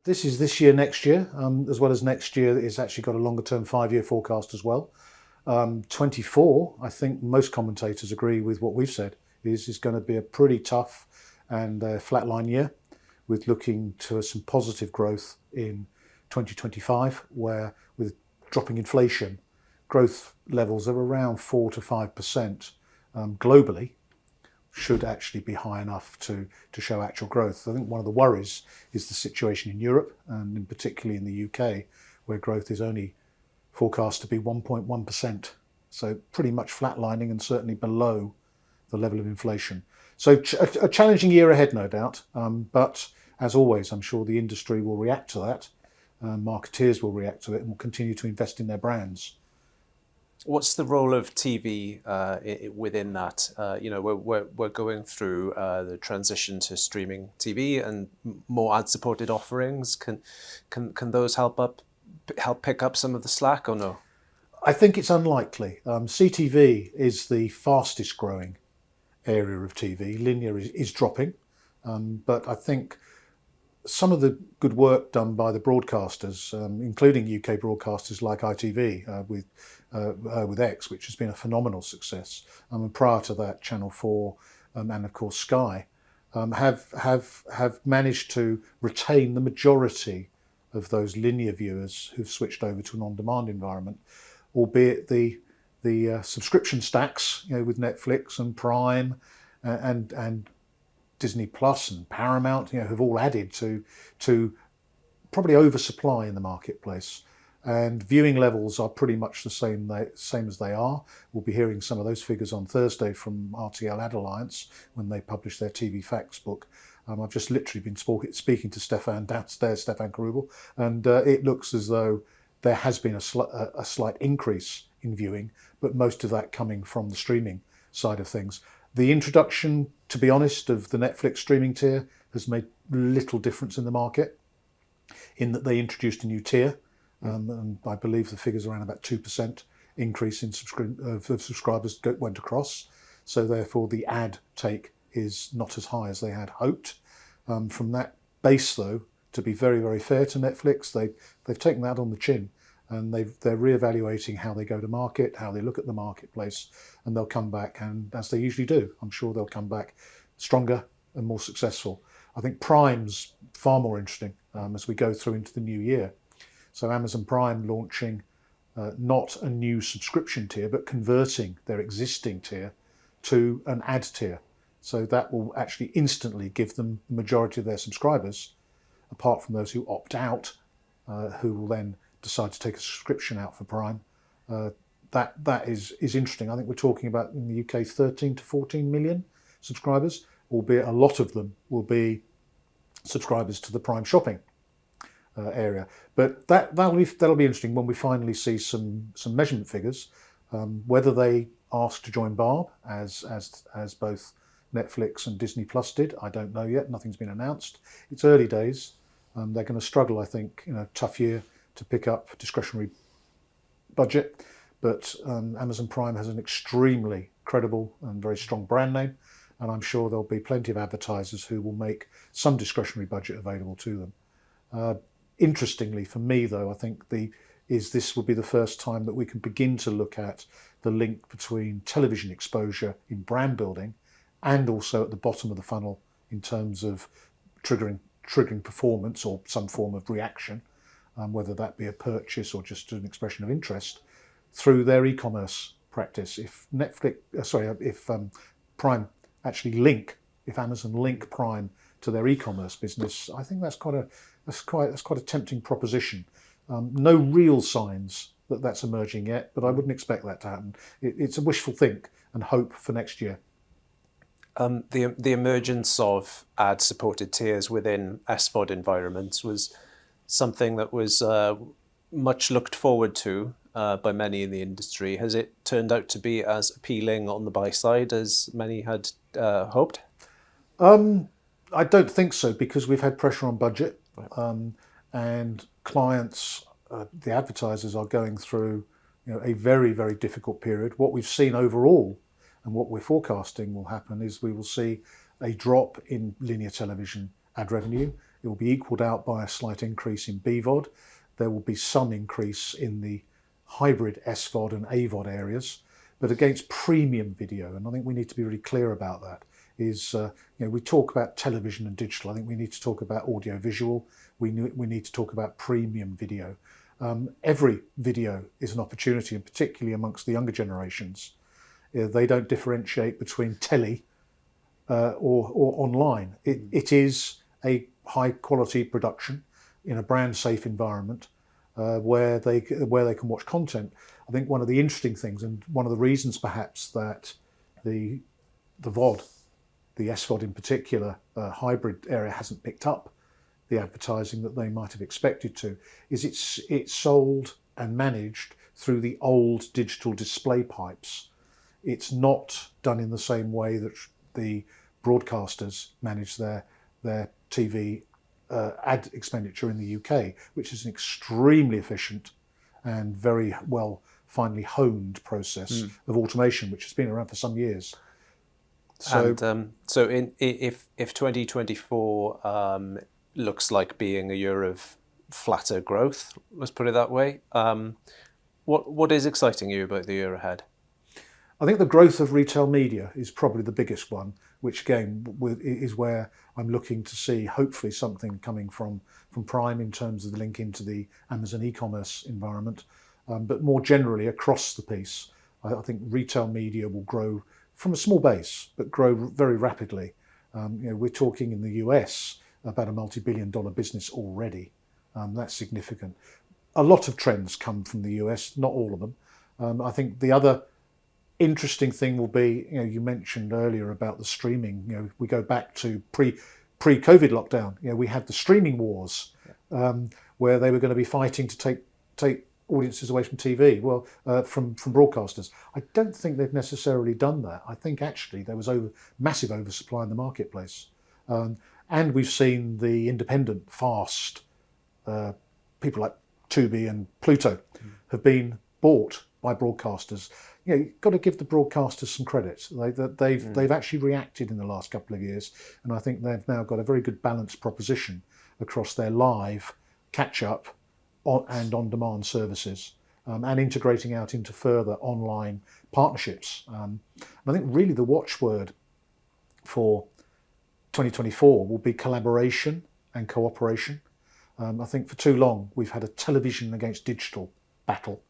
This is this year, next year, as well as next year. It's actually got a longer term 5-year forecast as well. 24, I think most commentators agree with what we've said, is going to be a pretty tough and flatline year, with looking to some positive growth in 2025, where with dropping inflation, growth levels of around 4 to 5% globally should actually be high enough to show actual growth. I think one of the worries is the situation in Europe, and in particularly in the UK, where growth is only forecast to be 1.1%. So pretty much flatlining and certainly below the level of inflation. So a challenging year ahead, no doubt. But as always, I'm sure the industry will react to that. Marketeers will react to it and will continue to invest in their brands. What's the role of TV within that? We're going through the transition to streaming TV and more ad-supported offerings. Can those help pick up some of the slack, or no? I think it's unlikely. CTV is the fastest growing area of TV. Linear is dropping, but I think some of the good work done by the broadcasters, including UK broadcasters like ITV with X, which has been a phenomenal success, and prior to that, Channel 4 and of course Sky, have managed to retain the majority of those linear viewers who've switched over to an on-demand environment, albeit the subscription stacks, with Netflix and Prime and Disney Plus and Paramount, have all added to probably oversupply in the marketplace. And viewing levels are pretty much the same as they are. We'll be hearing some of those figures on Thursday from RTL Ad Alliance when they publish their TV Facts book. I've just literally been speaking to Stefan downstairs, Stefan Karubel, and it looks as though there has been a slight increase in viewing, but most of that coming from the streaming side of things. The introduction, to be honest, of the Netflix streaming tier has made little difference in the market, in that they introduced a new tier, and I believe the figures around about 2% increase in subscribers went across. So therefore the ad take is not as high as they had hoped. From that base, though, to be very, very fair to Netflix, they've taken that on the chin, and they're reevaluating how they go to market, how they look at the marketplace, and they'll come back, and as they usually do, I'm sure they'll come back stronger and more successful. I think Prime's far more interesting as we go through into the new year. So Amazon Prime launching not a new subscription tier, but converting their existing tier to an ad tier. So that will actually instantly give them the majority of their subscribers, apart from those who opt out, who will then decide to take a subscription out for Prime. That is interesting. I think we're talking about in the UK 13 to 14 million subscribers, albeit a lot of them will be subscribers to the Prime shopping area. But that'll be interesting when we finally see some measurement figures. Whether they ask to join Barb as both Netflix and Disney Plus did, I don't know yet. Nothing's been announced. It's early days. They're going to struggle, I think, in a tough year to pick up discretionary budget. But Amazon Prime has an extremely credible and very strong brand name, and I'm sure there'll be plenty of advertisers who will make some discretionary budget available to them. Interestingly, for me, though, I think this will be the first time that we can begin to look at the link between television exposure in brand building and also at the bottom of the funnel in terms of triggering performance or some form of reaction, whether that be a purchase or just an expression of interest, through their e-commerce practice. If Prime actually if Amazon link Prime to their e-commerce business, I think that's quite a tempting proposition. No real signs that that's emerging yet, but I wouldn't expect that to happen. It's a wishful think and hope for next year. The emergence of ad-supported tiers within SVOD environments was something that was much looked forward to by many in the industry. Has it turned out to be as appealing on the buy side as many had hoped? I don't think so, because we've had pressure on budget, and clients, the advertisers, are going through a very, very difficult period. What we've seen overall and what we're forecasting will happen is we will see a drop in linear television ad revenue. It will be equalled out by a slight increase in BVOD. There will be some increase in the hybrid SVOD and AVOD areas, but against premium video, and I think we need to be really clear about that, is we talk about television and digital. I think we need to talk about audio visual. We need to talk about premium video. Every video is an opportunity, and particularly amongst the younger generations. They don't differentiate between telly or online. It is a high quality production in a brand safe environment where they can watch content. I think one of the interesting things, and one of the reasons perhaps that the VOD, the SVOD in particular, hybrid area hasn't picked up the advertising that they might have expected to, is it's sold and managed through the old digital display pipes. It's not done in the same way that the broadcasters manage their TV ad expenditure in the UK, which is an extremely efficient and very well finely honed process of automation, which has been around for some years. So, if 2024 looks like being a year of flatter growth, let's put it that way, what is exciting you about the year ahead? I think the growth of retail media is probably the biggest one, which again is where I'm looking to see hopefully something coming from Prime in terms of the link into the Amazon e-commerce environment, but more generally across the piece. I think retail media will grow from a small base, but grow very rapidly. We're talking in the US about a multi-billion-dollar business already. That's significant. A lot of trends come from the US, not all of them. I think the other interesting thing will be, you mentioned earlier about the streaming. We go back to pre-COVID lockdown. We had the streaming wars, where they were going to be fighting to take audiences away from TV, from broadcasters. I don't think they've necessarily done that. I think actually there was massive oversupply in the marketplace, and we've seen the independent, fast people like Tubi and Pluto have been bought by broadcasters. You've got to give the broadcasters some credit. They've actually reacted in the last couple of years, and I think they've now got a very good balanced proposition across their live, catch-up, and on-demand services, and integrating out into further online partnerships. And I think really the watchword for 2024 will be collaboration and cooperation. I think for too long we've had a television against digital battle,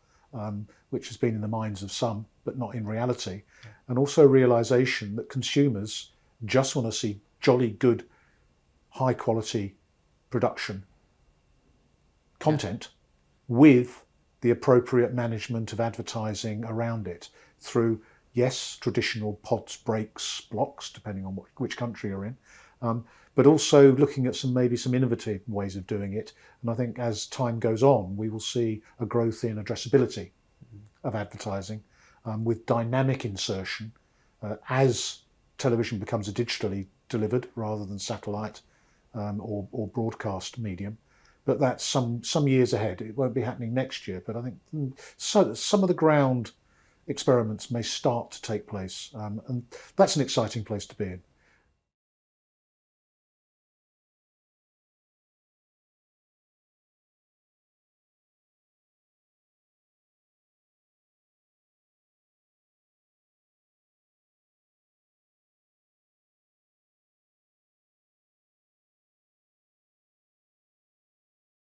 which has been in the minds of some, but not in reality. And also realisation that consumers just want to see jolly good, high quality production content with the appropriate management of advertising around it through, yes, traditional pods, breaks, blocks, depending on which country you're in, but also looking at maybe some innovative ways of doing it. And I think as time goes on, we will see a growth in addressability of advertising, with dynamic insertion as television becomes a digitally delivered rather than satellite or broadcast medium. But that's some years ahead. It won't be happening next year, but I think some of the ground experiments may start to take place, and that's an exciting place to be in.